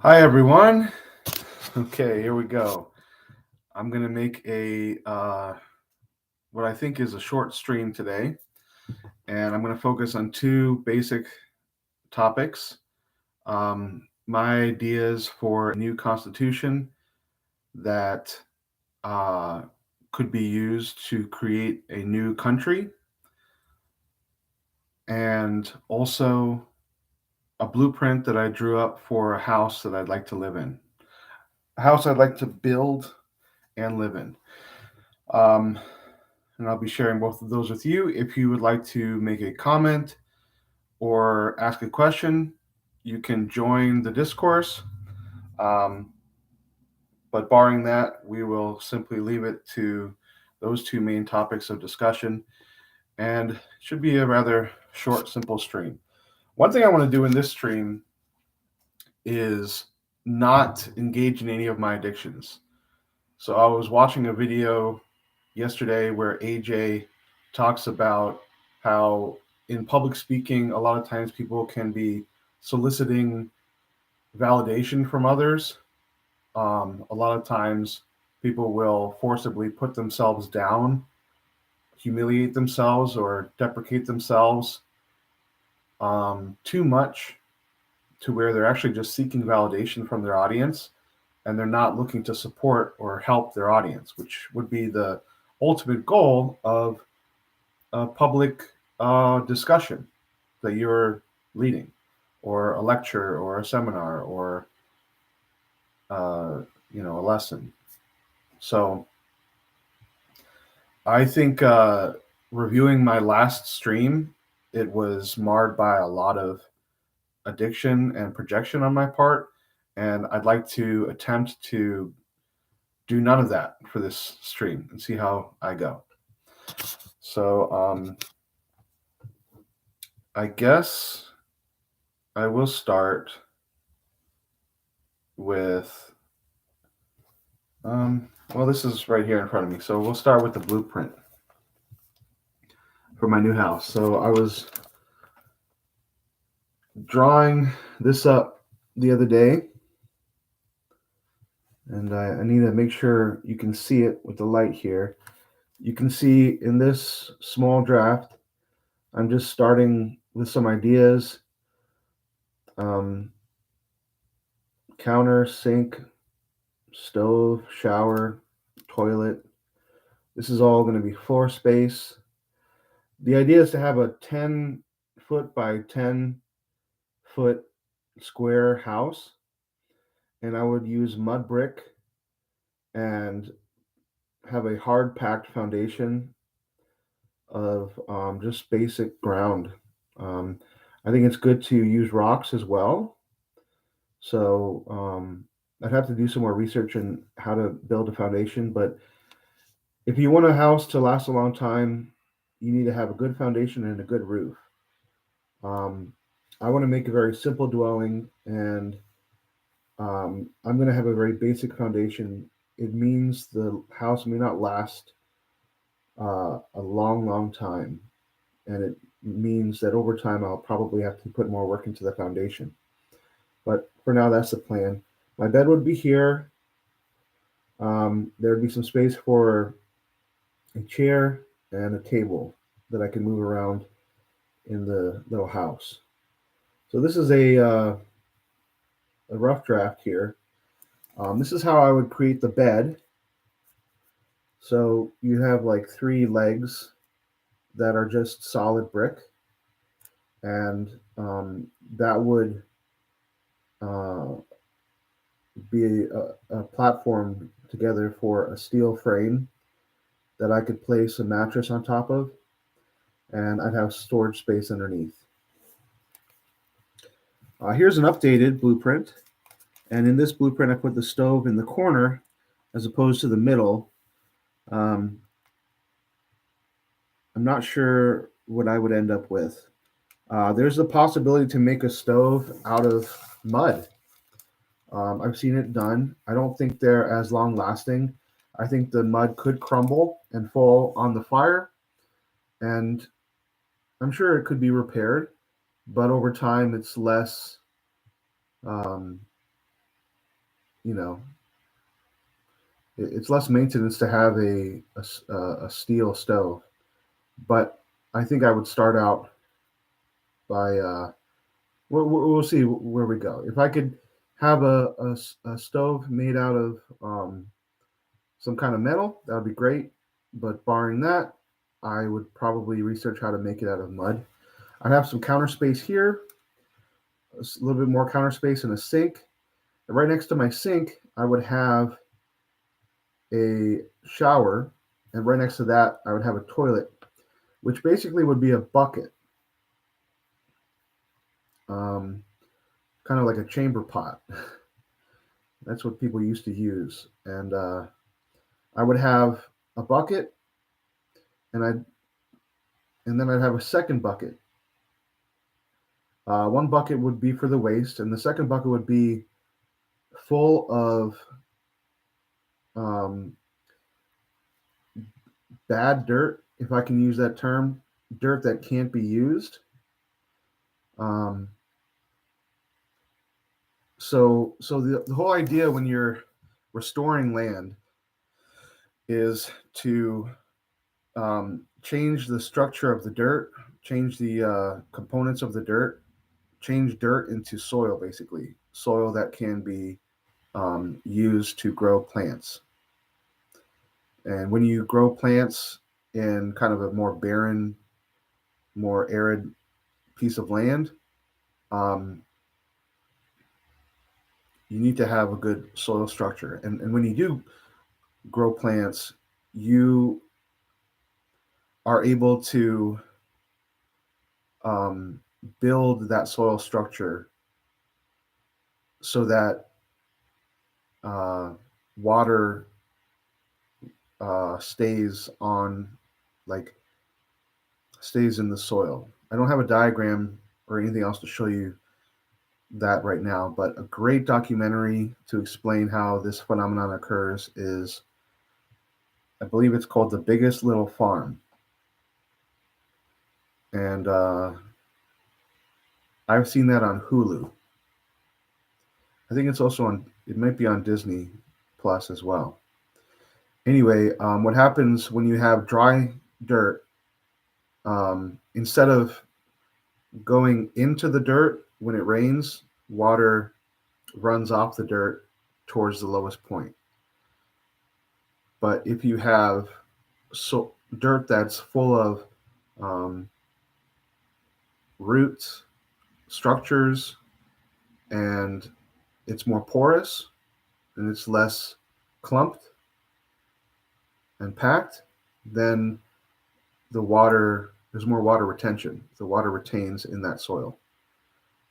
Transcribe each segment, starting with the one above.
Hi, everyone. Okay, here we go. I'm going to make a what I think is a short stream today, and I'm going to focus on two basic topics. My ideas for a new constitution that uh, could be used to create a new country, and also a blueprint that I drew up for a house that I'd like to live in, a house I'd like to build and live in. Um, and I'll be sharing both of those with you. If you would like to make a comment or ask a question, you can join the discourse. Um, but barring that, we will simply leave it to those two main topics of discussion, and it should be a rather short, simple stream. One thing I want to do in this stream is not engage in any of my addictions. So I was watching a video yesterday where AJ talks about how in public speaking, a lot of times people can be soliciting validation from others. A lot of times people will forcibly put themselves down, humiliate themselves, or deprecate themselves too much to where they're actually just seeking validation from their audience and they're not looking to support or help their audience, which would be the ultimate goal of a public discussion that you're leading, or a lecture, or a seminar, or uh, a lesson. So I think reviewing my last stream, it was marred by a lot of addiction and projection on my part, and I'd like to attempt to do none of that for this stream and see how I go. So I guess I will start with, well, this is right here in front of me. So we'll start with the blueprint for my new house. So I was drawing this up the other day, and I need to make sure you can see it with the light here. You can see in this small draft, I'm just starting with some ideas. Um, Counter, sink, stove, shower, toilet. This is all going to be floor space. The idea is to have a 10-foot by 10-foot square house, and I would use mud brick and have a hard packed foundation of just basic ground. Um, I think it's good to use rocks as well. So I'd have to do some more research on how to build a foundation. But if you want a house to last a long time, you need to have a good foundation and a good roof. Um, I want to make a very simple dwelling, and I'm going to have a very basic foundation. It means the house may not last a long, long time, and it means that over time I'll probably have to put more work into the foundation. But for now, that's the plan. My bed would be here. There would be some space for a chair and a table that I can move around in the little house. So this is a rough draft here. This is how I would create the bed. So you have like three legs that are just solid brick, and that would uh, be a platform together for a steel frame that I could place a mattress on top of, and I'd have storage space underneath. Here's an updated blueprint, and in this blueprint, I put the stove in the corner as opposed to the middle. Um, I'm not sure what I would end up with. There's the possibility to make a stove out of mud. I've seen it done. I don't think they're as long lasting. I think the mud could crumble and fall on the fire, and I'm sure it could be repaired, but over time it's less um, you know, it's less maintenance to have a steel stove. But I think I would start out by we'll see where we go. If I could have a stove made out of some kind of metal, that would be great. But barring that, I would probably research how to make it out of mud. I'd have some counter space here, little bit more counter space in a sink. And right next to my sink, I would have a shower, and right next to that, I would have a toilet, which basically would be a bucket, um, kind of like a chamber pot. That's what people used to use, and I would have a bucket, and then I'd have a second bucket. One bucket would be for the waste, and the second bucket would be full of um, bad dirt, if I can use that term, dirt that can't be used. Um, so the whole idea when you're restoring land is to change the structure of the dirt, change the components of the dirt, change dirt into soil, basically soil that can be used to grow plants. And when you grow plants in kind of a more barren, more arid piece of land, um, you need to have a good soil structure. And when you do grow plants, you are able to um, build that soil structure so that uh, water stays on, like, stays in the soil. I don't have a diagram or anything else to show you that right now, but a great documentary to explain how this phenomenon occurs is, I believe it's called The Biggest Little Farm. And I've seen that on Hulu. I think it's also on, it might be on Disney Plus as well. Anyway, what happens when you have dry dirt, instead of going into the dirt when it rains, water runs off the dirt towards the lowest point. But if you have dirt that's full of um, roots, structures, and it's more porous and it's less clumped and packed, then there's more water retention. The water retains in that soil.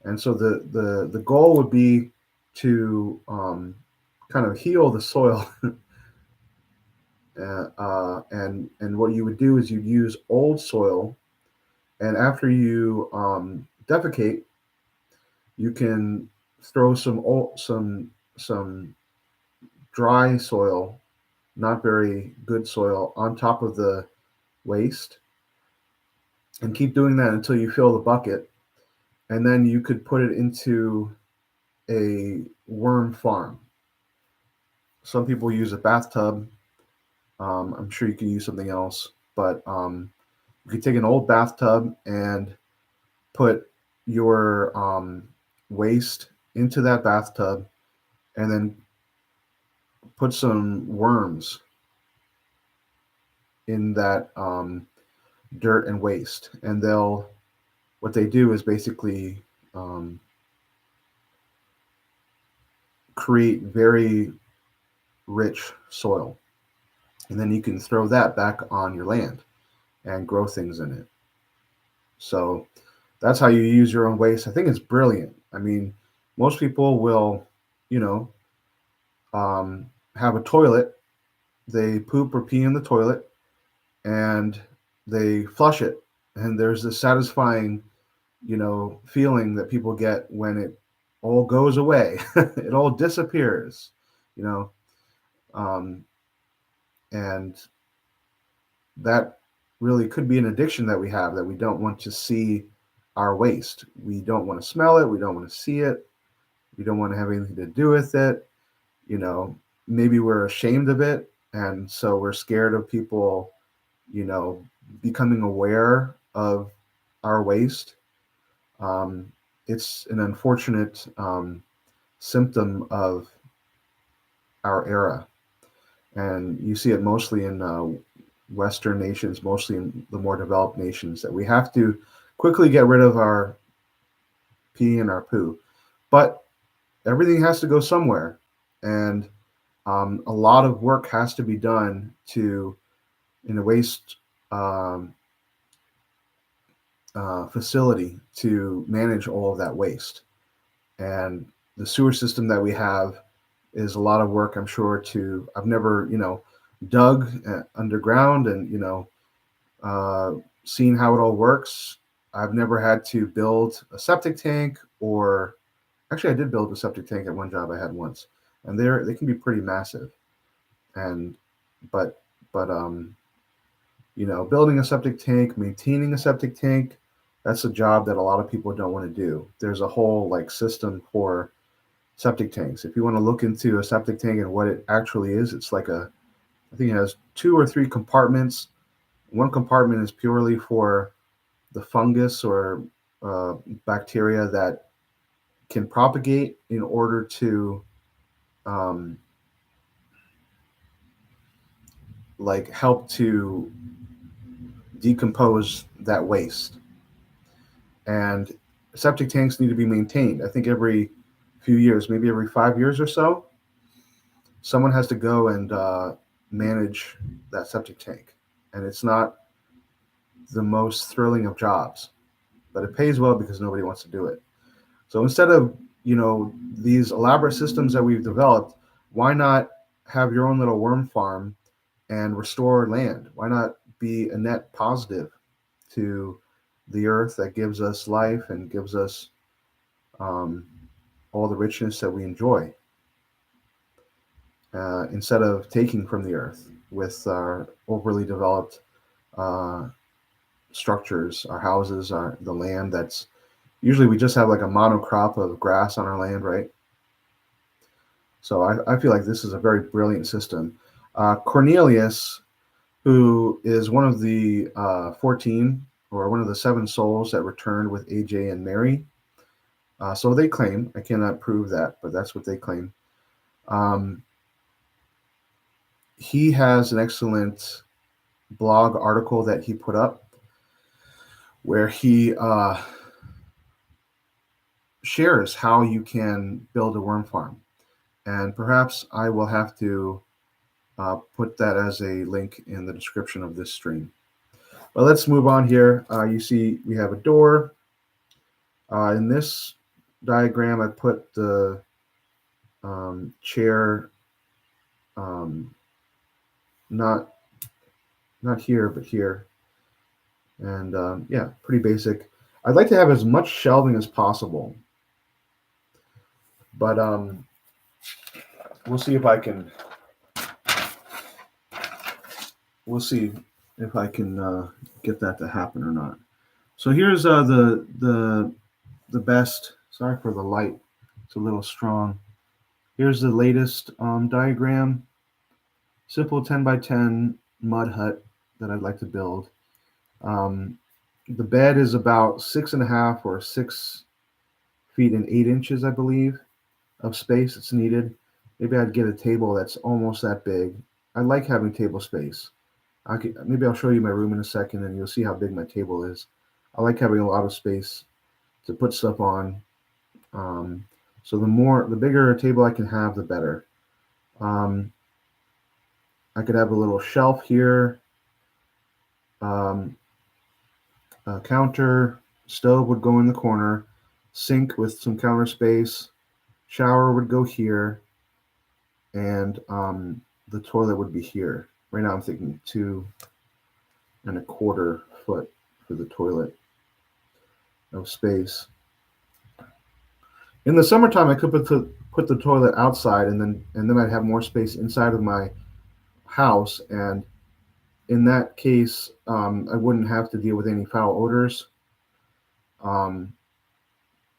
And so the goal would be to kind of heal the soil. And what you would do is you'd use old soil, and after you defecate, you can throw some dry soil, not very good soil, on top of the waste, and keep doing that until you fill the bucket, and then you could put it into a worm farm. Some people use a bathtub. I'm sure you can use something else, but you could take an old bathtub and put your waste into that bathtub, and then put some worms in that dirt and waste. And what they do is basically create very rich soil. And then you can throw that back on your land and grow things in it. So that's how you use your own waste. I think it's brilliant. I mean, most people will, you know, have a toilet, they poop or pee in the toilet, and they flush it. And there's this satisfying, feeling that people get when it all goes away. It all disappears, you know. Um, and that really could be an addiction that we have, that we don't want to see our waste. We don't want to smell it. We don't want to see it. We don't want to have anything to do with it. you know, maybe we're ashamed of it, and so we're scared of people, you know, becoming aware of our waste. Um, it's an unfortunate symptom of our era, and you see it mostly in Western nations, mostly in the more developed nations, that we have to quickly get rid of our pee and our poo. But everything has to go somewhere, and a lot of work has to be done to in a waste um, facility to manage all of that waste. And the sewer system that we have is a lot of work, I'm sure. To I've never, dug underground and seen how it all works. I've never had to build a septic tank, or actually, I did build a septic tank at one job I had once, and they can be pretty massive. And but but building a septic tank, maintaining a septic tank, that's a job that a lot of people don't want to do. There's a whole like system for septic tanks. If you want to look into a septic tank and what it actually is, it's like I think it has 2 or 3 compartments. One compartment is purely for the fungus or uh, bacteria that can propagate in order to um, like help to decompose that waste. And septic tanks need to be maintained. I think every few years, maybe every 5 years or so, someone has to go and manage that septic tank. And it's not the most thrilling of jobs, but it pays well because nobody wants to do it. So instead of these elaborate systems that we've developed, why not have your own little worm farm and restore land? Why not be a net positive to the earth that gives us life and gives us um, all the richness that we enjoy, instead of taking from the earth with our overly developed uh, structures, our houses, the land that's usually we just have like a monocrop of grass on our land, right? So I feel like this is a very brilliant system. Cornelius, who is one of the 14 or one of the 7 souls that returned with AJ and Mary. So they claim, I cannot prove that, but that's what they claim. Um, he has an excellent blog article that he put up where he shares how you can build a worm farm. And perhaps I will have to put that as a link in the description of this stream. But let's move on here. You see we have a door. In this diagram, I put the chair not here, but here. And yeah, pretty basic. I'd like to have as much shelving as possible. But we'll see if I can. We'll see if I can get that to happen or not. So here's the best. Sorry for the light; it's a little strong. Here's the latest diagram. Simple 10 by 10 mud hut that I'd like to build. The bed is about 6.5 or 6 feet and 8 inches, I believe, of space that's needed. Maybe I'd get a table that's almost that big. I like having table space. Maybe I'll show you my room in a second, and you'll see how big my table is. I like having a lot of space to put stuff on. So the bigger a table I can have, the better. I could have a little shelf here. A counter, stove would go in the corner, sink with some counter space, shower would go here, and the toilet would be here. Right now I'm thinking 2.25 foot for the toilet of space. In the summertime, I could put the toilet outside, and then I'd have more space inside of my house. And in that case, I wouldn't have to deal with any foul odors.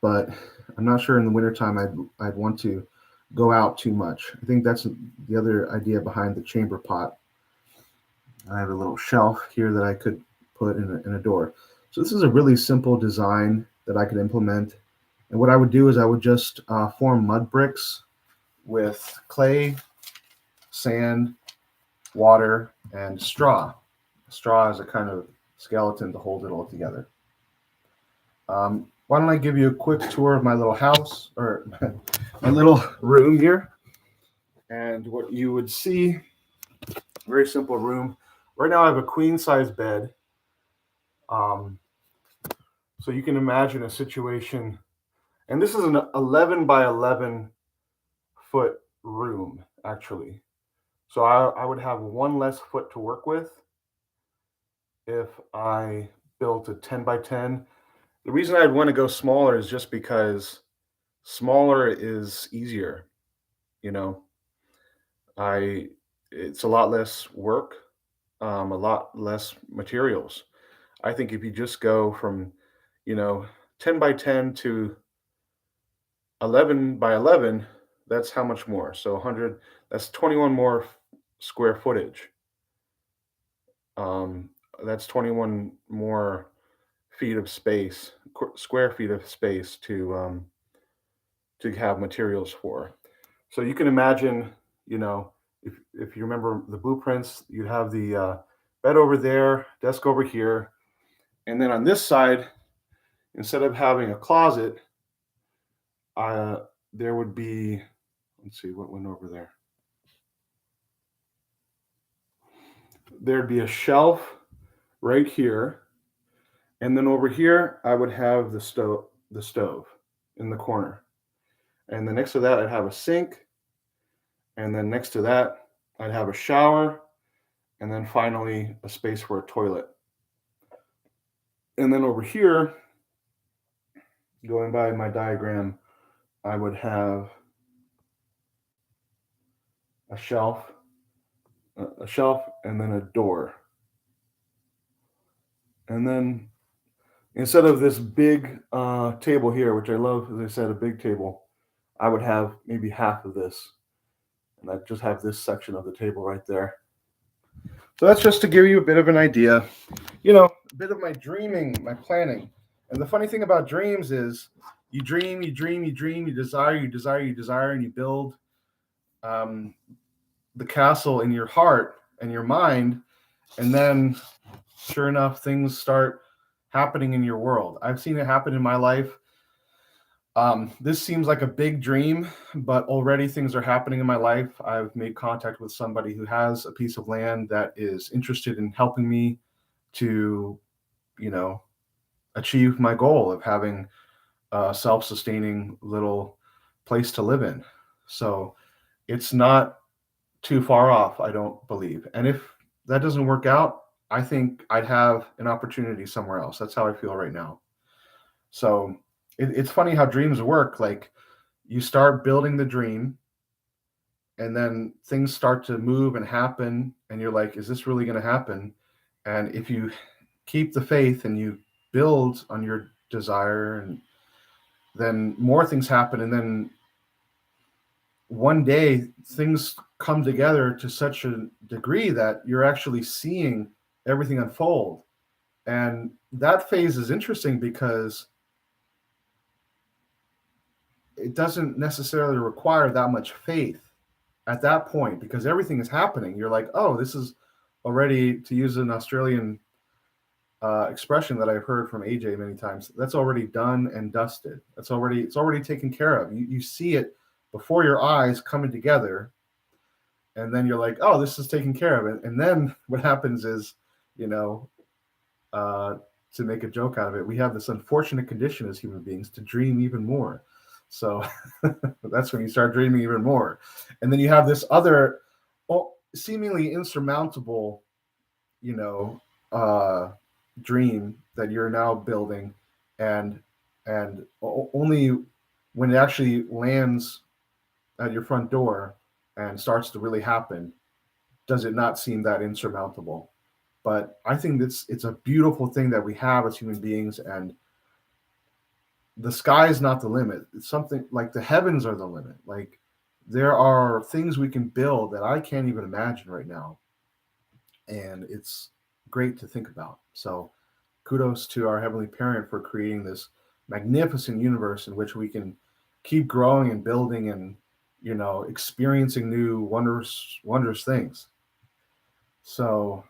But I'm not sure in the wintertime I'd want to. go out too much. I think that's the other idea behind the chamber pot. I have a little shelf here that I could put in a door. So this is a really simple design that I could implement. And what I would do is I would just form mud bricks with clay, sand, water, and straw. Straw is a kind of skeleton to hold it all together. Why don't I give you a quick tour of my little house or my little room here? And what you would see, very simple room. Right now I have a queen size bed. Um, so you can imagine a situation, and this is an 11 by 11-foot room, actually. So I would have one less foot to work with if I built a 10 by 10. The reason I'd want to go smaller is just because smaller is easier. You know, I it's a lot less work, a lot less materials. I think if you just go from, you know, 10 by 10 to 11 by 11, that's how much more? So 100, that's 21 more square footage. Um, that's 21 more feet of space, square feet of space to have materials for. So you can imagine, you know, if you remember the blueprints, you'd have the bed over there, desk over here, and then on this side, instead of having a closet, uh, there would be, let's see what went over there. There'd be a shelf right here, and then over here I would have the stove in the corner, and then next to that I'd have a sink, and then next to that I'd have a shower, and then finally a space for a toilet. And then over here, going by my diagram, I would have a shelf, and then a door. And then instead of this big table here, which I love, as I said, a big table, I would have maybe half of this, and I just have this section of the table right there. So that's just to give you a bit of an idea, a bit of my dreaming, my planning. And the funny thing about dreams is you dream, you dream, you dream, you desire, you desire, you desire, and you build um, the castle in your heart and your mind. And then, sure enough, things start happening in your world. I've seen it happen in my life. This seems like a big dream, but already things are happening in my life. I've made contact with somebody who has a piece of land that is interested in helping me to, you know, achieve my goal of having a self-sustaining little place to live in. So it's not too far off, I don't believe. And if that doesn't work out, I think I'd have an opportunity somewhere else. That's how I feel right now. So it's funny how dreams work. Like you start building the dream, and then things start to move and happen, and you're like, is this really going to happen? And if you keep the faith and you build on your desire, and then more things happen, and then one day things come together to such a degree that you're actually seeing everything unfold. And that phase is interesting because it doesn't necessarily require that much faith at that point, because everything is happening. You're like, oh, this is already, to use an Australian expression that I've heard from AJ many times, that's already done and dusted. It's already taken care of. You see it before your eyes coming together, and then you're like, oh, this is taken care of. And then what happens is, you know, to make a joke out of it, we have this unfortunate condition as human beings to dream even more. So that's when you start dreaming even more. And then you have this other seemingly insurmountable, you know, dream that you're now building, and only when it actually lands at your front door and starts to really happen does it not seem that insurmountable. But I think it's a beautiful thing that we have as human beings, and the sky is not the limit. It's something like the heavens are the limit. Like There are things we can build that I can't even imagine right now, and it's great to think about. So, kudos to our heavenly parent for creating this magnificent universe in which we can keep growing and building and experiencing new wondrous things. So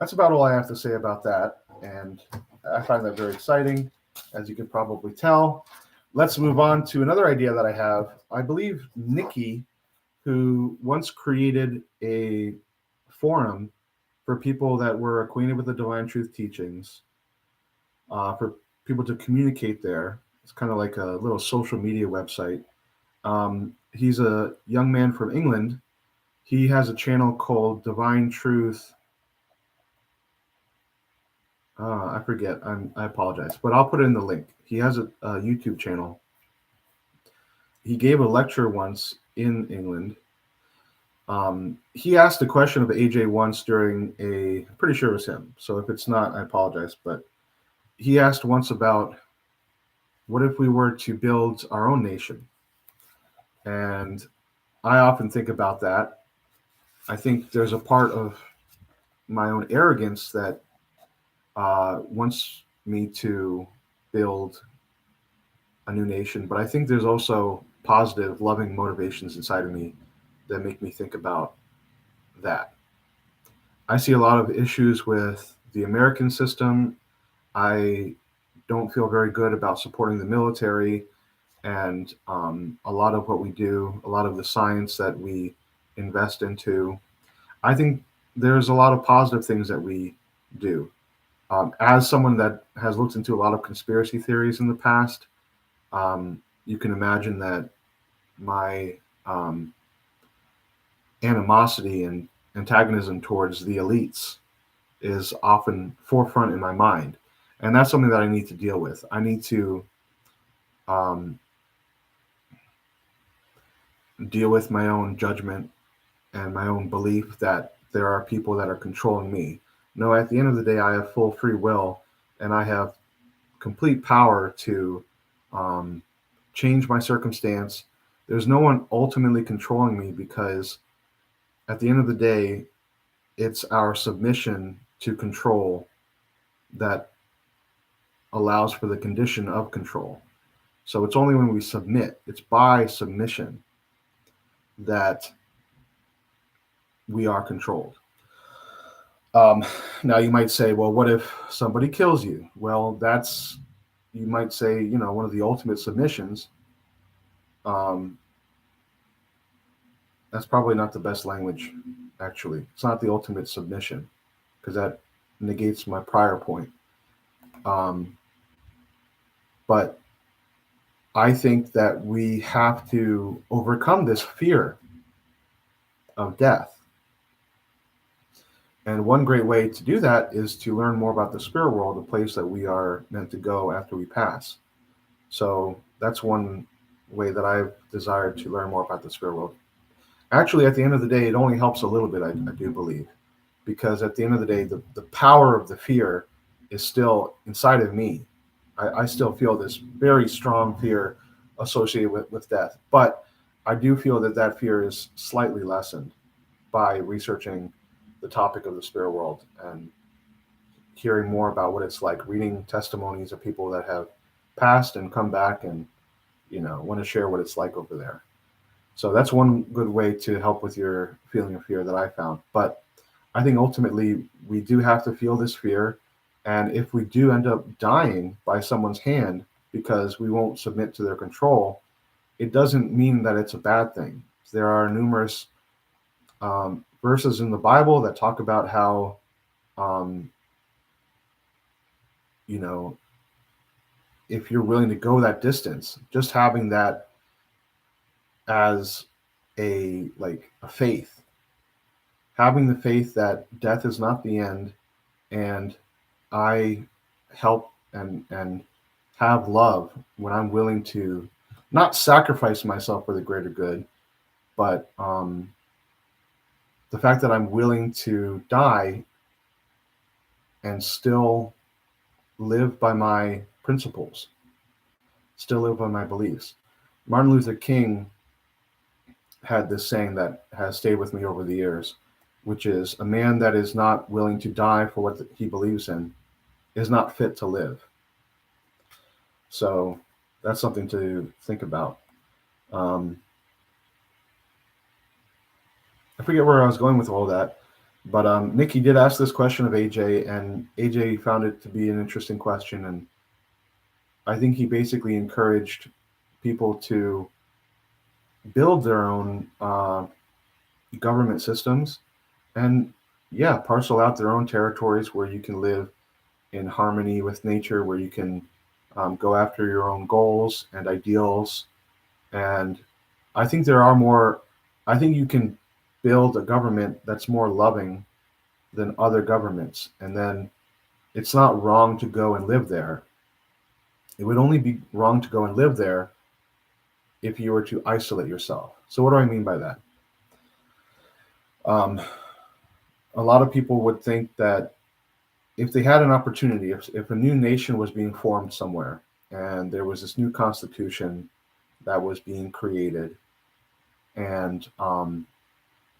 that's about all I have to say about that, and I find that very exciting, as you can probably tell. Let's move on to another idea that I have. I believe Nikki, who once created a forum for people that were acquainted with the Divine Truth teachings, for people to communicate there. It's kind of like a little social media website. He's a young man from England. He has a channel called Divine Truth. I forget. I apologize, but I'll put it in the link. He has a YouTube channel. He gave a lecture once in England. He asked a question of AJ once during I'm pretty sure it was him. So if it's not, I apologize. But he asked once about what if we were to build our own nation? And I often think about that. I think there's a part of my own arrogance that wants me to build a new nation, but I think there's also positive, loving motivations inside of me that make me think about that. I see a lot of issues with the American system. I don't feel very good about supporting the military and a lot of what we do, a lot of the science that we invest into. I think there's a lot of positive things that we do. As someone that has looked into a lot of conspiracy theories in the past, you can imagine that my um, animosity and antagonism towards the elites is often forefront in my mind. And that's something that I need to deal with. I need to um, deal with my own judgment and my own belief that there are people that are controlling me. No, at the end of the day, I have full free will and I have complete power to um, change my circumstance. There's no one ultimately controlling me because at the end of the day, it's our submission to control that allows for the condition of control. So it's only when we submit, it's by submission that we are controlled. Um, Now you might say, well, what if somebody kills you? Well, you might say, one of the ultimate submissions. Um, that's probably not the best language, actually. It's not the ultimate submission because that negates my prior point. Um, but I think that we have to overcome this fear of death. And one great way to do that is to learn more about the spirit world, the place that we are meant to go after we pass. So that's one way that I've desired to learn more about the spirit world. Actually, at the end of the day, it only helps a little bit, I do believe, because at the end of the day, the power of the fear is still inside of me. I still feel this very strong fear associated with death, but I do feel that that fear is slightly lessened by researching the topic of the spirit world and hearing more about what it's like, reading testimonies of people that have passed and come back and want to share what it's like over there. So that's one good way to help with your feeling of fear that I found. But I think ultimately we do have to feel this fear. And if we do end up dying by someone's hand because we won't submit to their control, it doesn't mean that it's a bad thing. There are numerous verses in the Bible that talk about how, um, you know, if you're willing to go that distance, just having that as a faith, having the faith that death is not the end, and I help and have love when I'm willing to not sacrifice myself for the greater good, but the fact that I'm willing to die and still live by my principles, still live by my beliefs. Martin Luther King had this saying that has stayed with me over the years, which is a man that is not willing to die for what he believes in is not fit to live. So that's something to think about. Um, I forget where I was going with all that, but Nikki did ask this question of AJ, and AJ found it to be an interesting question, and I think he basically encouraged people to build their own government systems and, yeah, parcel out their own territories where you can live in harmony with nature, where you can go after your own goals and ideals. And I think there are more, I think you can build a government that's more loving than other governments. And then it's not wrong to go and live there. It would only be wrong to go and live there if you were to isolate yourself. So, what do I mean by that? Um, a lot of people would think that if they had an opportunity, if a new nation was being formed somewhere and there was this new constitution that was being created, and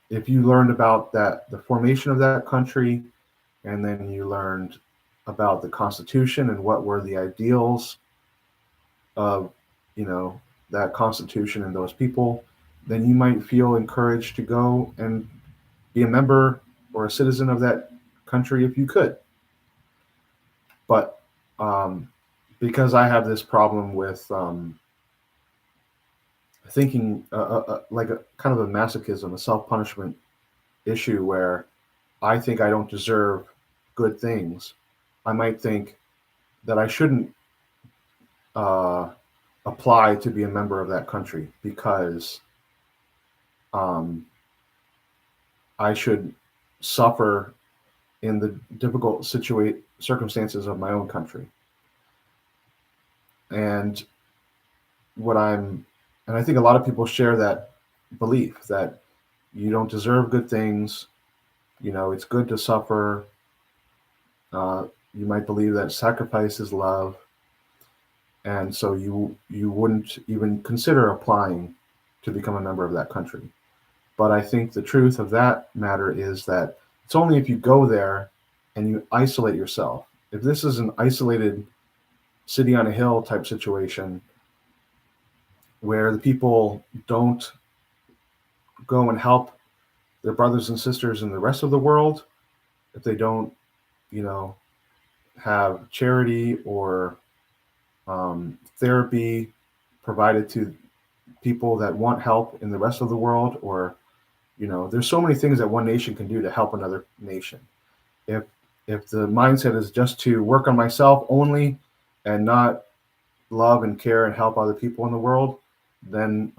if you learned about that, the formation of that country, and then you learned about the constitution and what were the ideals of, you know, that constitution and those people, then you might feel encouraged to go and be a member or a citizen of that country if you could. But because I have this problem with thinking like a kind of a masochism, a self punishment issue where I think I don't deserve good things, I might think that I shouldn't uh, apply to be a member of that country because um, I should suffer in the difficult circumstances of my own country. And what I'm, and I think a lot of people share that belief that you don't deserve good things. You know, it's good to suffer. You might believe that sacrifice is love, and so you wouldn't even consider applying to become a member of that country. But I think the truth of that matter is that it's only if you go there and you isolate yourself. If this is an isolated city on a hill type situation where the people don't go and help their brothers and sisters in the rest of the world, if they don't, you know, have charity or therapy provided to people that want help in the rest of the world, or, you know, there's so many things that one nation can do to help another nation. If if the mindset is just to work on myself only and not love and care and help other people in the world, then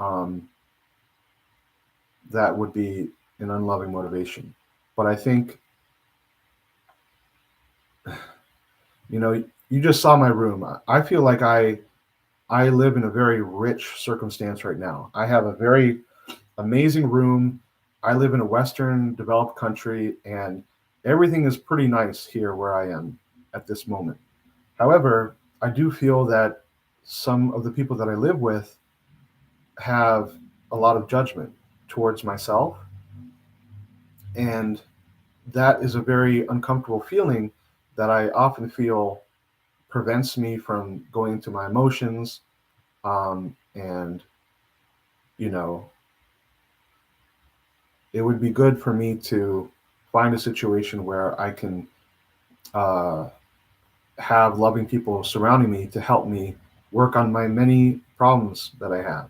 that would be an unloving motivation. But I think, you know, you just saw my room. I feel like I live in a very rich circumstance right now. I have a very amazing room. I live in a Western developed country, and everything is pretty nice here where I am at this moment. However, I do feel that some of the people that I live with have a lot of judgment towards myself, and that is a very uncomfortable feeling that I often feel prevents me from going into my emotions, and, you know, it would be good for me to find a situation where I can uh, have loving people surrounding me to help me work on my many problems that I have.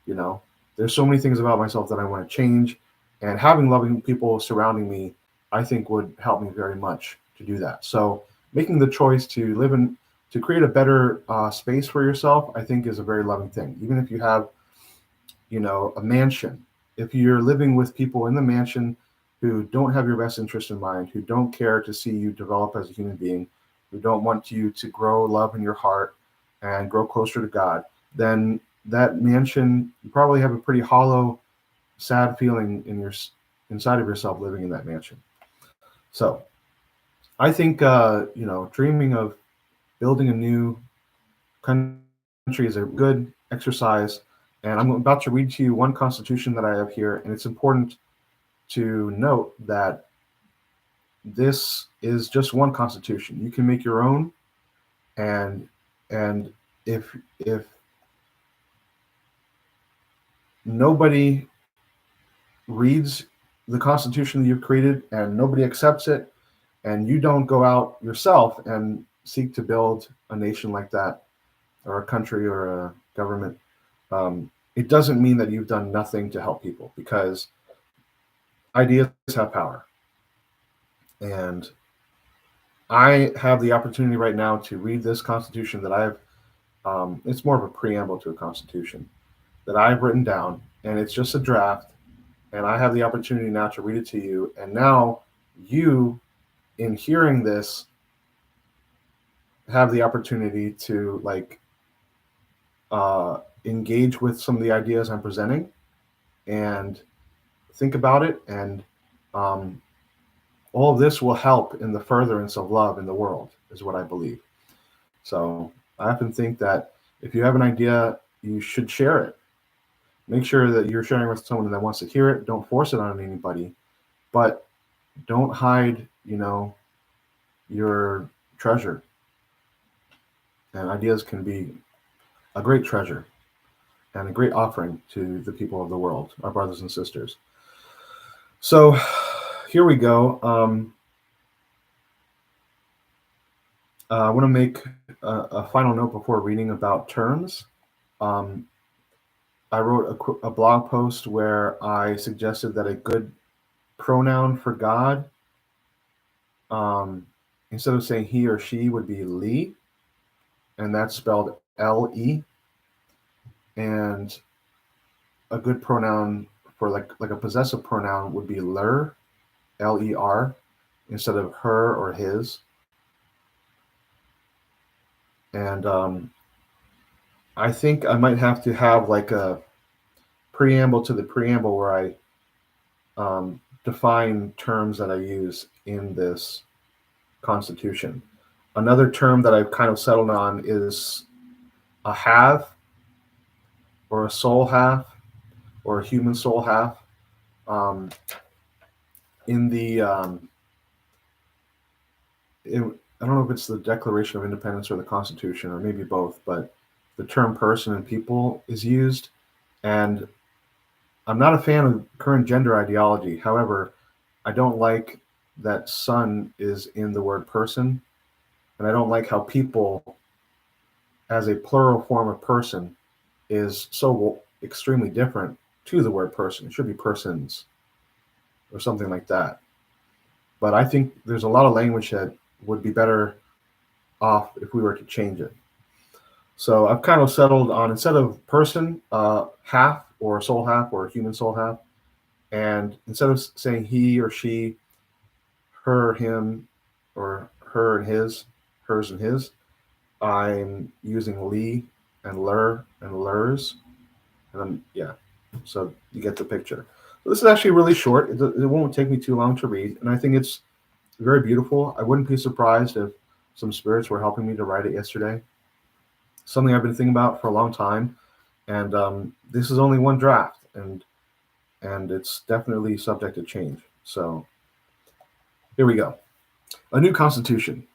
You know, there's so many things about myself that I want to change, and having loving people surrounding me, I think, would help me very much to do that. So, making the choice to live in, to create a better space for yourself, I think, is a very loving thing. Even if you have, you know, a mansion, if you're living with people in the mansion who don't have your best interest in mind, who don't care to see you develop as a human being, who don't want you to grow love in your heart and grow closer to God, then that mansion, you probably have a pretty hollow, sad feeling in your inside of yourself living in that mansion. So I think, you know, dreaming of building a new country is a good exercise And I'm about to read to you one constitution that I have here, and it's important to note that this is just one constitution. You can make your own, and and if nobody reads the constitution that you've created and nobody accepts it, and you don't go out yourself and seek to build a nation like that, or a country or a government, it doesn't mean that you've done nothing to help people, because ideas have power. And I have the opportunity right now to read this constitution that I've, it's more of a preamble to a constitution that I've written down, and it's just a draft. And I have the opportunity now to read it to you. And now you, in hearing this, have the opportunity to engage with some of the ideas I'm presenting and think about it. And all of this will help in the furtherance of love in the world, is what I believe. So I often think that if you have an idea, you should share it. Make sure that you're sharing with someone that wants to hear it. Don't force it on anybody, but don't hide, your treasure. And ideas can be a great treasure and a great offering to the people of the world, our brothers and sisters. So here we go. I want to make a final note before reading about terms. I wrote a blog post where I suggested that a good pronoun for God, instead of saying he or she, would be Li, and that's spelled L-E. And a good pronoun for like a possessive pronoun would be ler, L-E-R, instead of her or his. And I think I might have to have like a preamble to the preamble where I define terms that I use in this constitution. Another term that I've kind of settled on is a half, or a soul half, or a human soul half. In the I don't know if it's the Declaration of Independence or the Constitution, or maybe both, but the term person and people is used. And I'm not a fan of current gender ideology. However, I don't like that son is in the word person. And I don't like how people, as a plural form of person, is so extremely different to the word person. It should be persons or something like that. But I think there's a lot of language that would be better off if we were to change it. So I've kind of settled on, instead of person, half, or soul half, or human soul half. And instead of saying he or she, her, him, or her and his, hers and his, I'm using Li and ler and lers. And yeah, so you get the picture. So this is actually really short. It won't take me too long to read. And I think it's very beautiful. I wouldn't be surprised if some spirits were helping me to write it yesterday. Something I've been thinking about for a long time. And this is only one draft, and it's definitely subject to change. So here we go. A new constitution.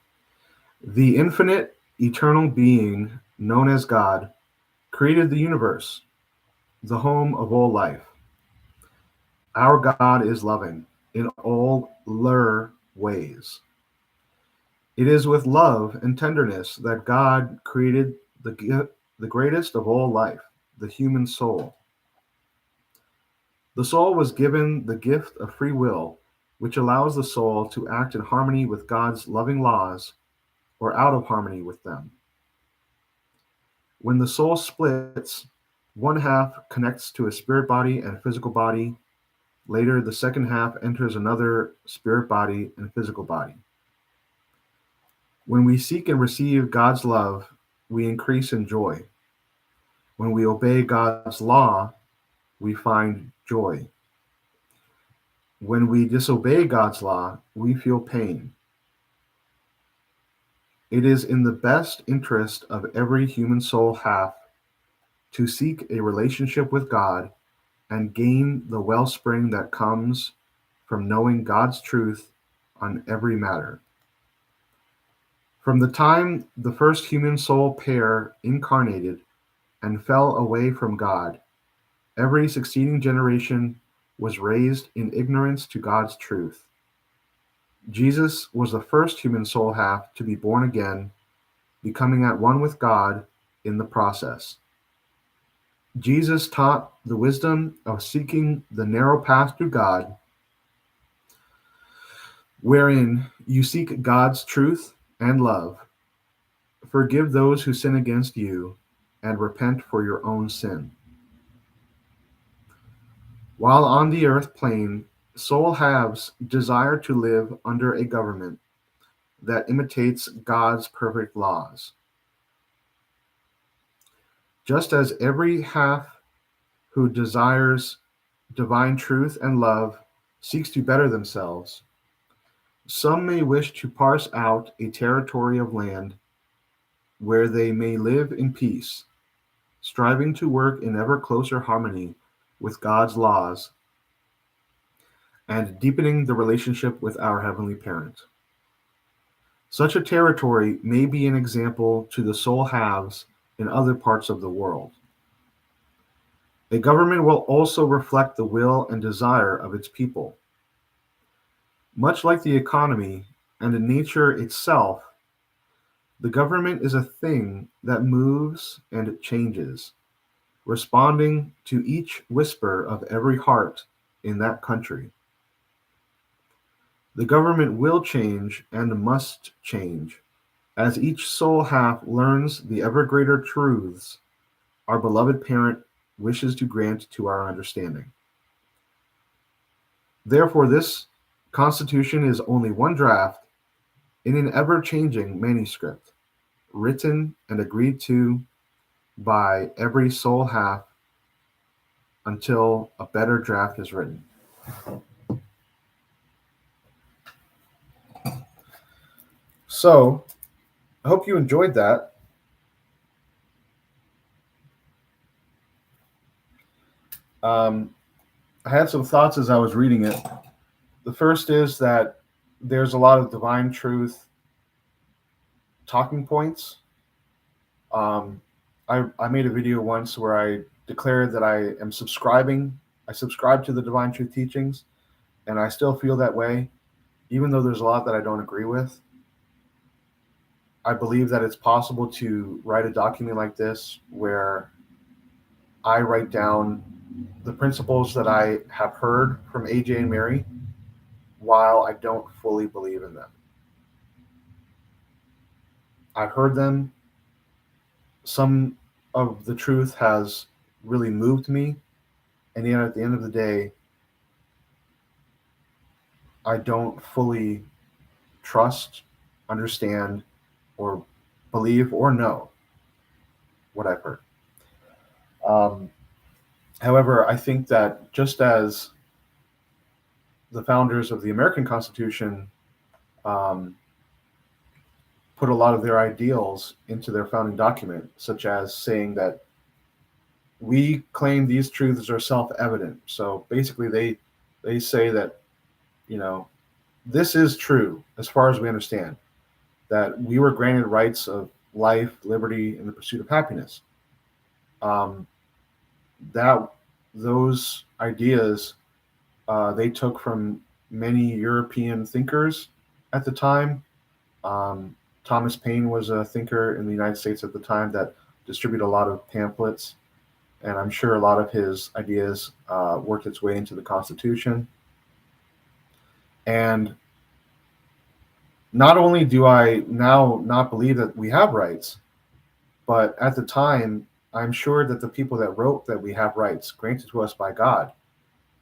The infinite, eternal being known as God created the universe, the home of all life. Our God is loving in all ways. It is with love and tenderness that God created the greatest of all life, the human soul. The soul was given the gift of free will, which allows the soul to act in harmony with God's loving laws or out of harmony with them. When the soul splits, one half connects to a spirit body and physical body. Later, the second half enters another spirit body and physical body. When we seek and receive God's love, we increase in joy. When we obey God's law, we find joy. When we disobey God's law, we feel pain. It is in the best interest of every human soul half to seek a relationship with God and gain the wellspring that comes from knowing God's truth on every matter. From the time the first human soul pair incarnated and fell away from God, every succeeding generation was raised in ignorance to God's truth. Jesus was the first human soul half to be born again, becoming at one with God in the process. Jesus taught the wisdom of seeking the narrow path to God, wherein you seek God's truth and love, forgive those who sin against you, and repent for your own sin. While on the earth plane, soul halves desire to live under a government that imitates God's perfect laws. Just as every half who desires divine truth and love seeks to better themselves, some may wish to parse out a territory of land where they may live in peace, striving to work in ever closer harmony with God's laws and deepening the relationship with our Heavenly Parent. Such a territory may be an example to the soul halves in other parts of the world. A government will also reflect the will and desire of its people. Much like the economy and in nature itself, the government is a thing that moves and changes, responding to each whisper of every heart in that country. The government will change and must change as each soul half learns the ever greater truths our beloved parent wishes to grant to our understanding. Therefore, this Constitution is only one draft in an ever-changing manuscript, written and agreed to by every soul half until a better draft is written. So, I hope you enjoyed that. I had some thoughts as I was reading it. The first is that there's a lot of divine truth talking points. I made a video once where I declared that I am subscribing. I subscribe to the divine truth teachings, and I still feel that way, even though there's a lot that I don't agree with. I believe that it's possible to write a document like this where I write down the principles that I have heard from AJ and Mary while I don't fully believe in them. I've heard them. Some of the truth has really moved me, and yet at the end of the day, I don't fully trust, understand, or believe or know what I've heard. However, I think that just as the founders of the American Constitution put a lot of their ideals into their founding document, such as saying that we claim these truths are self-evident. So basically, they say that, you know, this is true as far as we understand, that we were granted rights of life, liberty, and the pursuit of happiness. That those ideas they took from many European thinkers at the time. Thomas Paine was a thinker in the United States at the time that distributed a lot of pamphlets, and I'm sure a lot of his ideas worked its way into the Constitution. And not only do I now not believe that we have rights, but at the time, I'm sure that the people that wrote that we have rights granted to us by God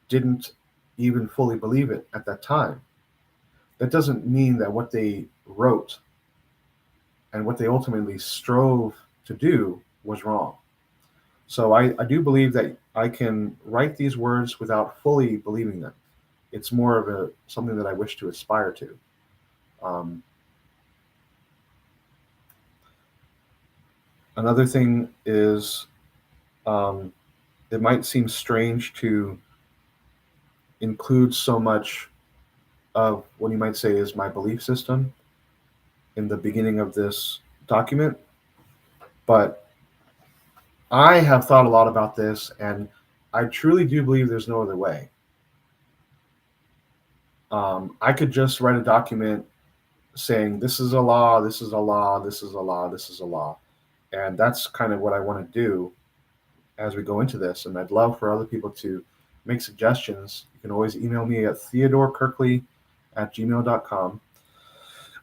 didn't even fully believe it at that time. That doesn't mean that what they wrote and what they ultimately strove to do was wrong. So I do believe that I can write these words without fully believing them. It's more of something that I wish to aspire to. Another thing is It might seem strange to include so much of what you might say is my belief system in the beginning of this document, but I have thought a lot about this, and I truly do believe there's no other way. I could just write a document saying this is a law, this is a law, this is a law, this is a law, and that's kind of what I want to do as we go into this. And I'd love for other people to make suggestions. You can always email me at theodorkirkley@gmail.com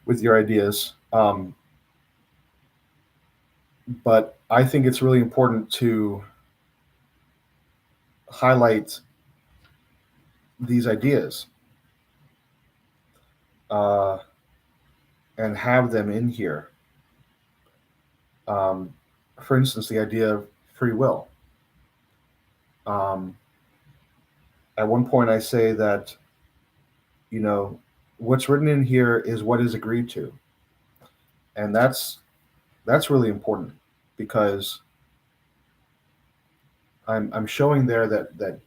with your ideas. But I think it's really important to highlight these ideas uh, and have them in here. Um, for instance, the idea of free will. Um, at one point, I say that, you know, what's written in here is what is agreed to, and that's really important because I'm showing there that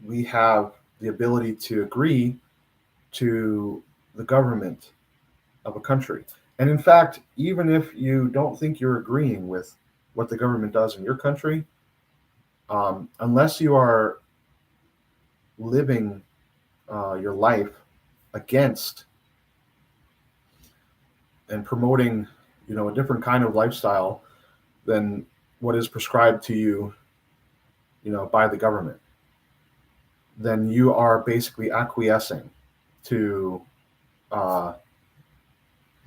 we have the ability to agree to the government of a country. And in fact, even if you don't think you're agreeing with what the government does in your country, unless you are living your life against and promoting, a different kind of lifestyle than what is prescribed to you, by the government, then you are basically acquiescing to uh,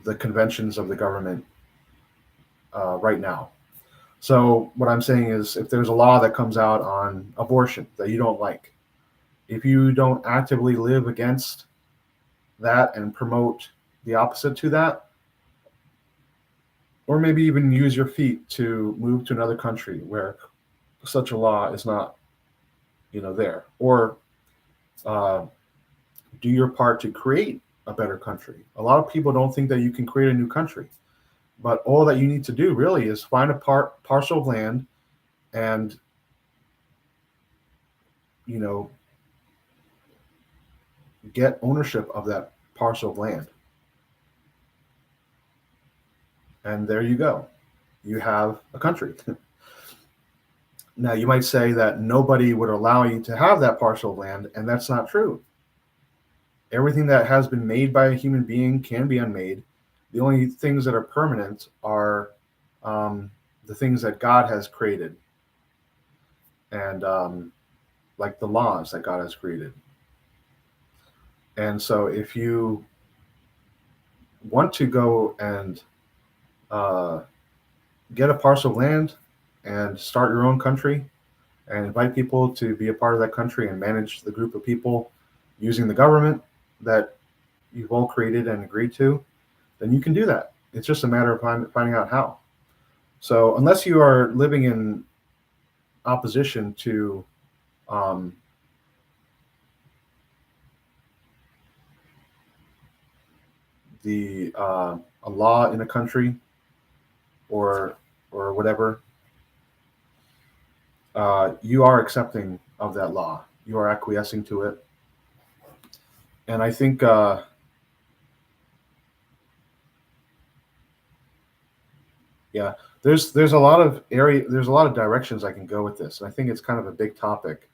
the conventions of the government right now. So what I'm saying is, if there's a law that comes out on abortion that you don't like, if you don't actively live against that and promote the opposite to that, or maybe even use your feet to move to another country where such a law is not, there, or uh, do your part to create a better country. A lot of people don't think that you can create a new country, but all that you need to do really is find a parcel of land and, you know, get ownership of that parcel of land. And there you go. You have a country. Now, you might say that nobody would allow you to have that parcel of land, and that's not true. Everything that has been made by a human being can be unmade. The only things that are permanent are the things that God has created, and like the laws that God has created. And so, if you want to go and uh, get a parcel of land and start your own country and invite people to be a part of that country and manage the group of people using the government that you've all created and agreed to, then you can do that. It's just a matter of finding out how. So, unless you are living in opposition to um, a law in a country or whatever, you are accepting of that law. You are acquiescing to it, and I think yeah, there's a lot of there's a lot of directions I can go with this, and I think it's kind of a big topic,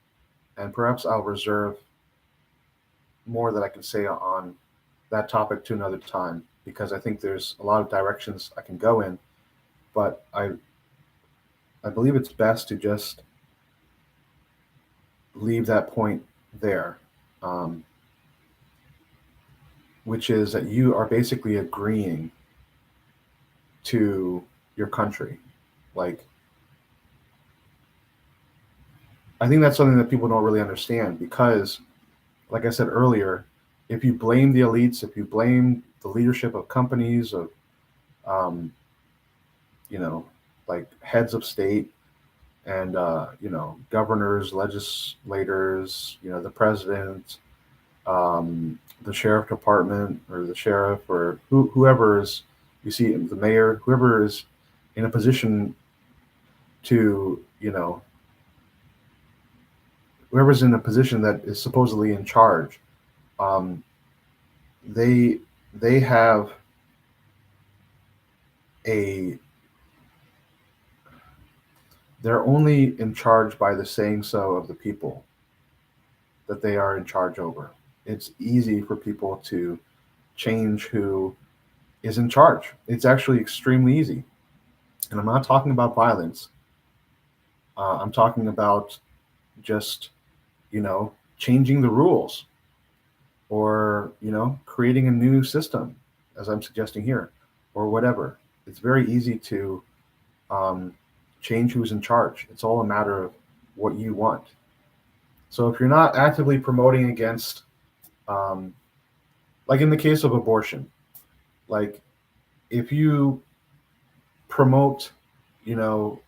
and perhaps I'll reserve more that I can say on that topic to another time because I think there's a lot of directions I can go in, but I believe it's best to just leave that point there, um, which is that you are basically agreeing to your country. Like, I think that's something that people don't really understand because, like I said earlier, if you blame the elites, if you blame the leadership of companies, of um, you know, like heads of state and governors, legislators, the president, the sheriff department, or the sheriff, or whoever is, you see, the mayor, whoever is in a position to whoever's in a position that is supposedly in charge, um, they they have a they're only in charge by the saying so of the people that they are in charge over. It's easy for people to change who is in charge. It's actually extremely easy. And I'm not talking about violence. I'm talking about just, changing the rules, or, creating a new system, as I'm suggesting here, or whatever. It's very easy to um, change who's in charge. It's all a matter of what you want. So if you're not actively promoting against, um, like in the case of abortion, like if you promote, you know,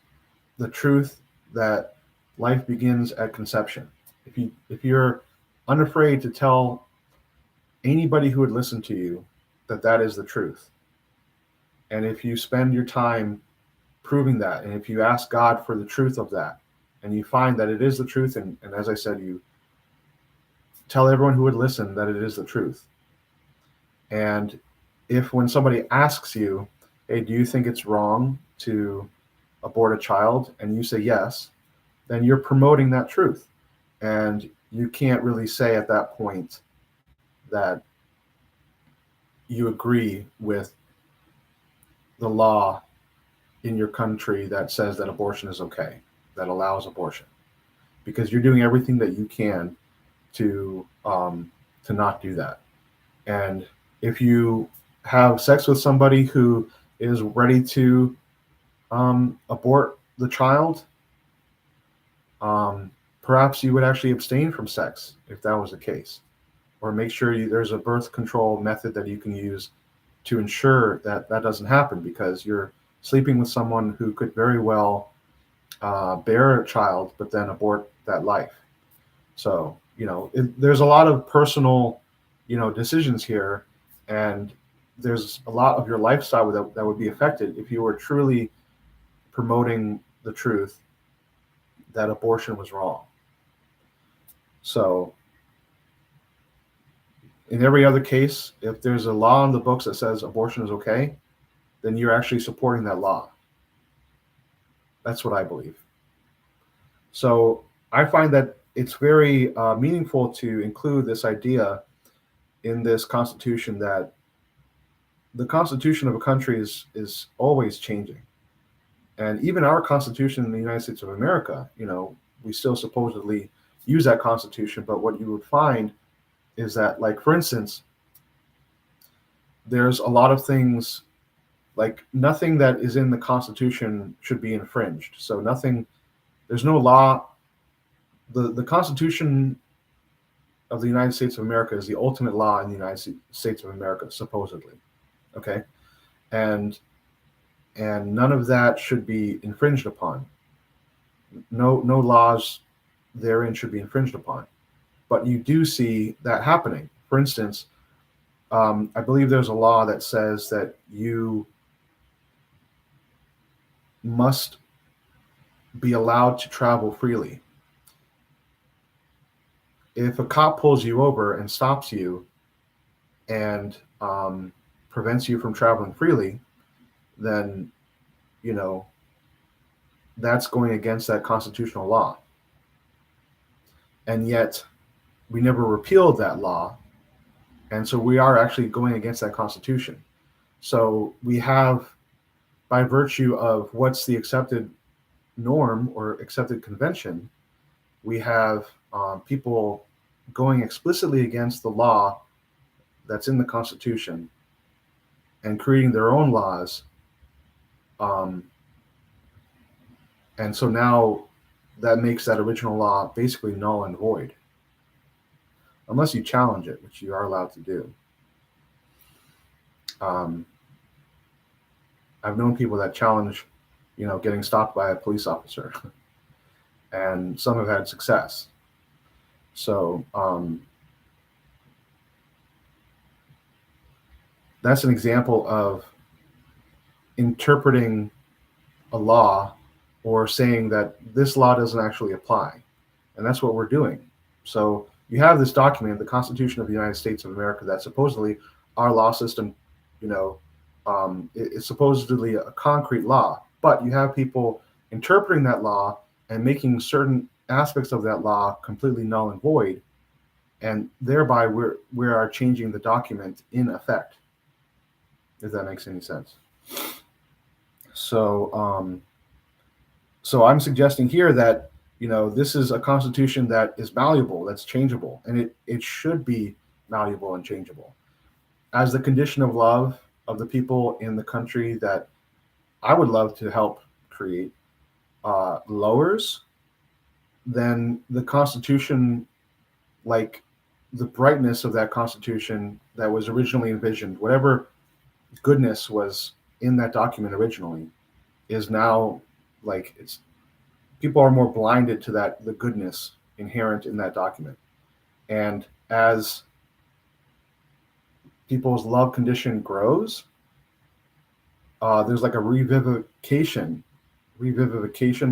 the truth that life begins at conception, if you're unafraid to tell anybody who would listen to you that that is the truth, and if you spend your time proving that, and if you ask God for the truth of that, and you find that it is the truth, and as I said, you tell everyone who would listen that it is the truth. And if when somebody asks you, hey, do you think it's wrong to abort a child, and you say yes, then you're promoting that truth. And you can't really say at that point that you agree with the law in your country that says that abortion is okay, that allows abortion, because you're doing everything that you can to not do that. And if you have sex with somebody who is ready to abort the child, perhaps you would actually abstain from sex if that was the case, or make sure there's a birth control method that you can use to ensure that that doesn't happen, because you're sleeping with someone who could very well bear a child but then abort that life. So there's a lot of personal decisions here, and there's a lot of your lifestyle that would be affected if you were truly promoting the truth that abortion was wrong. So in every other case, if there's a law in the books that says abortion is okay, then you're actually supporting that law. That's what I believe. So I find that it's very meaningful to include this idea in this Constitution, that the Constitution of a country is always changing. And even our Constitution in the United States of America, we still supposedly use that Constitution. But what you would find is that, like, for instance, there's a lot of things, like nothing that is in the Constitution should be infringed. So there's no law. The Constitution of the United States of America is the ultimate law in the United States of America, supposedly. Okay. And none of that should be infringed upon. No laws therein should be infringed upon. But you do see that happening. For instance, I believe there's a law that says that you must be allowed to travel freely. If a cop pulls you over and stops you and prevents you from traveling freely, then that's going against that constitutional law. And yet we never repealed that law, and so we are actually going against that Constitution. So we have, by virtue of what's the accepted norm or accepted convention, we have people going explicitly against the law that's in the Constitution and creating their own laws. And so now that makes that original law basically null and void, unless you challenge it, which you are allowed to do. I've known people that challenge, getting stopped by a police officer, and some have had success. So that's an example of interpreting a law or saying that this law doesn't actually apply. And that's what we're doing. So you have this document, the Constitution of the United States of America, that supposedly our law system, you know, it's supposedly a concrete law, but you have people interpreting that law and making certain aspects of that law completely null and void, and thereby we are changing the document in effect. If that makes any sense. So so I'm suggesting here that this is a constitution that is malleable, that's changeable, and it should be malleable and changeable as the condition of love of the people in the country that I would love to help create lowers, then the Constitution, like the brightness of that Constitution that was originally envisioned, whatever goodness was in that document originally, is now like it's people are more blinded to the goodness inherent in that document. And as people's love condition grows, there's like a revivification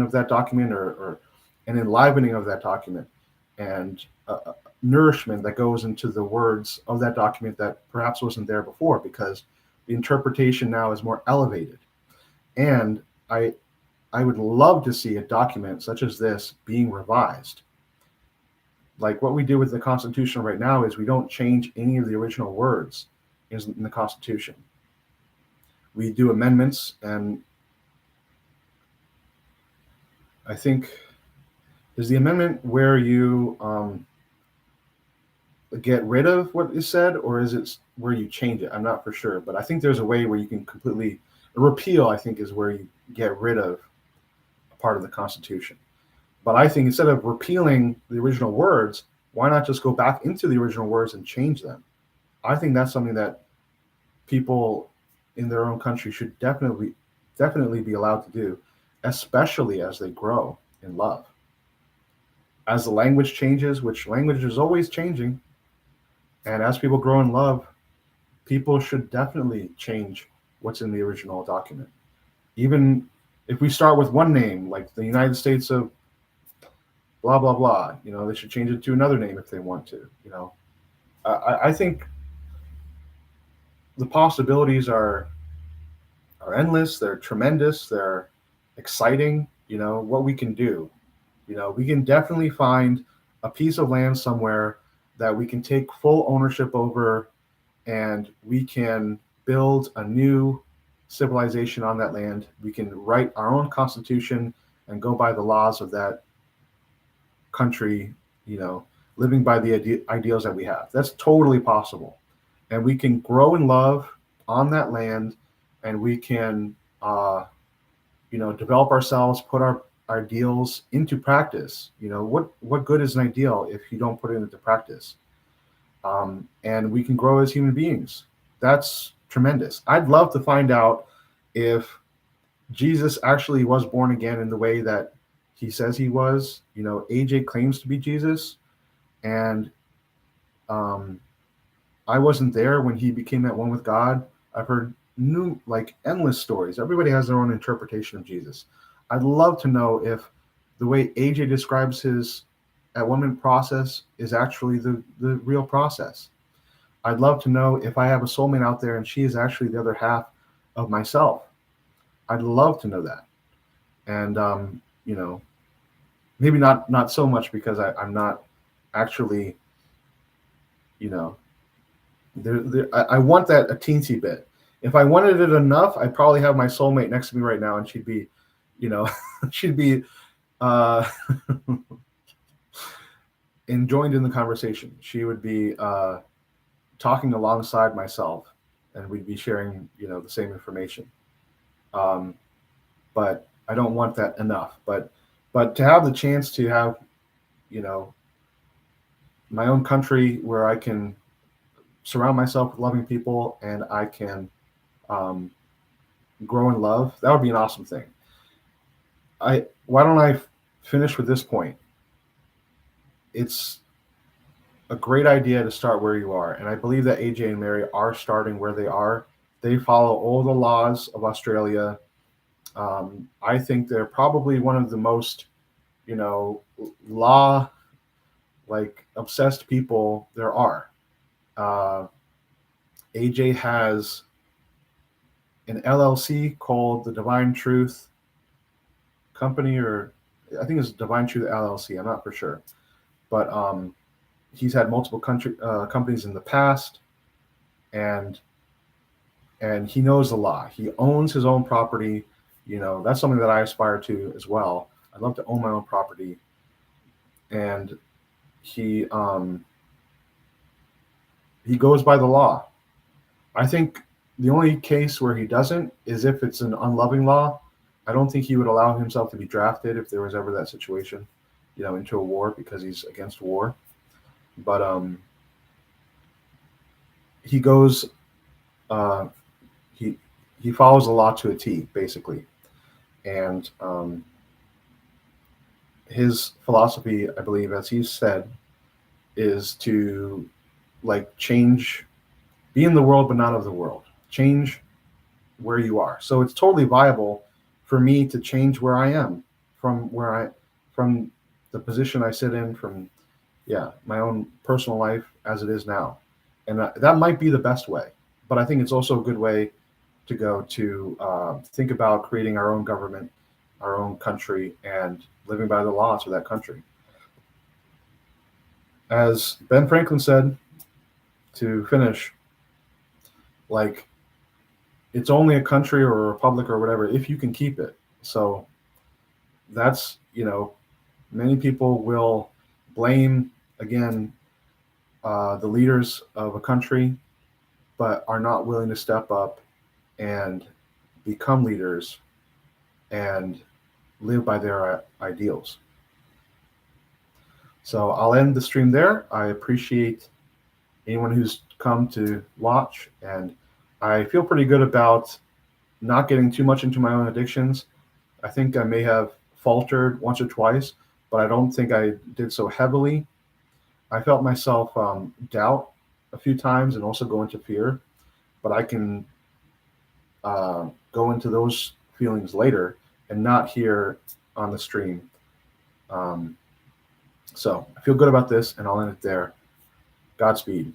of that document, or an enlivening of that document, and nourishment that goes into the words of that document that perhaps wasn't there before, because the interpretation now is more elevated. And I would love to see a document such as this being revised. Like what we do with the Constitution right now is we don't change any of the original words in the Constitution. We do amendments, and I think is the amendment where you get rid of what is said, or is it where you change it? I'm not for sure, but I think there's a way where you can completely repeal. I think is where you get rid of a part of the Constitution. But I think instead of repealing the original words, why not just go back into the original words and change them? I think that's something that people in their own country should definitely be allowed to do, especially as they grow in love. As the language changes, which language is always changing, and as people grow in love, people should definitely change what's in the original document. Even if we start with one name, like the United States of blah, blah, blah, they should change it to another name if they want to. I think the possibilities are endless. They're tremendous. They're exciting. What we can do. We can definitely find a piece of land somewhere that we can take full ownership over, and we can build a new civilization on that land. We can write our own constitution and go by the laws of that country, living by the ideals that we have. That's totally possible. And we can grow in love on that land, and we can, develop ourselves, put our ideals into practice. What good is an ideal if you don't put it into practice? And we can grow as human beings. That's tremendous. I'd love to find out if Jesus actually was born again in the way that he says he was. AJ claims to be Jesus, and I wasn't there when he became at one with God. I've heard endless stories. Everybody has their own interpretation of Jesus. I'd love to know if the way AJ describes his at-one-ment process is actually the real process. I'd love to know if I have a soulmate out there and she is actually the other half of myself. I'd love to know that. And, maybe not so much, because I'm not actually, I want that a teensy bit. If I wanted it enough, I'd probably have my soulmate next to me right now, and she'd be, she'd be enjoined in the conversation. She would be talking alongside myself, and we'd be sharing, the same information. But I don't want that enough. But to have the chance to have, my own country where I can surround myself with loving people, and I can grow in love, that would be an awesome thing. Why don't I finish with this point? It's a great idea to start where you are, and I believe that AJ and Mary are starting where they are. They follow all the laws of Australia. I think they're probably one of the most, law like obsessed people there are. Uh, AJ has an LLC called the Divine Truth Company, or I think it's Divine Truth LLC. I'm not for sure, but he's had multiple companies in the past, and he knows the law. He owns his own property. That's something that I aspire to as well. I'd love to own my own property, and he he goes by the law. I think the only case where he doesn't is if it's an unloving law. I don't think he would allow himself to be drafted if there was ever that situation, into a war because he's against war. But he goes, uh, he he follows the law to a T, basically, and his philosophy, I believe, as he said, is to like change, be in the world but not of the world. Change where you are. So it's totally viable for me to change where I am from the position I sit in, from my own personal life as it is now, and that might be the best way. But I think it's also a good way to go to think about creating our own government, our own country, and living by the laws of that country. As Ben Franklin said, to finish, like, it's only a country or a republic or whatever if you can keep it. So that's, many people will blame, again, the leaders of a country, but are not willing to step up and become leaders and live by their ideals. So I'll end the stream there. I appreciate anyone who's come to watch, and I feel pretty good about not getting too much into my own addictions. I think I may have faltered once or twice, but I don't think I did so heavily. I felt myself doubt a few times and also go into fear, but I can go into those feelings later and not here on the stream. So I feel good about this, and I'll end it there. Godspeed.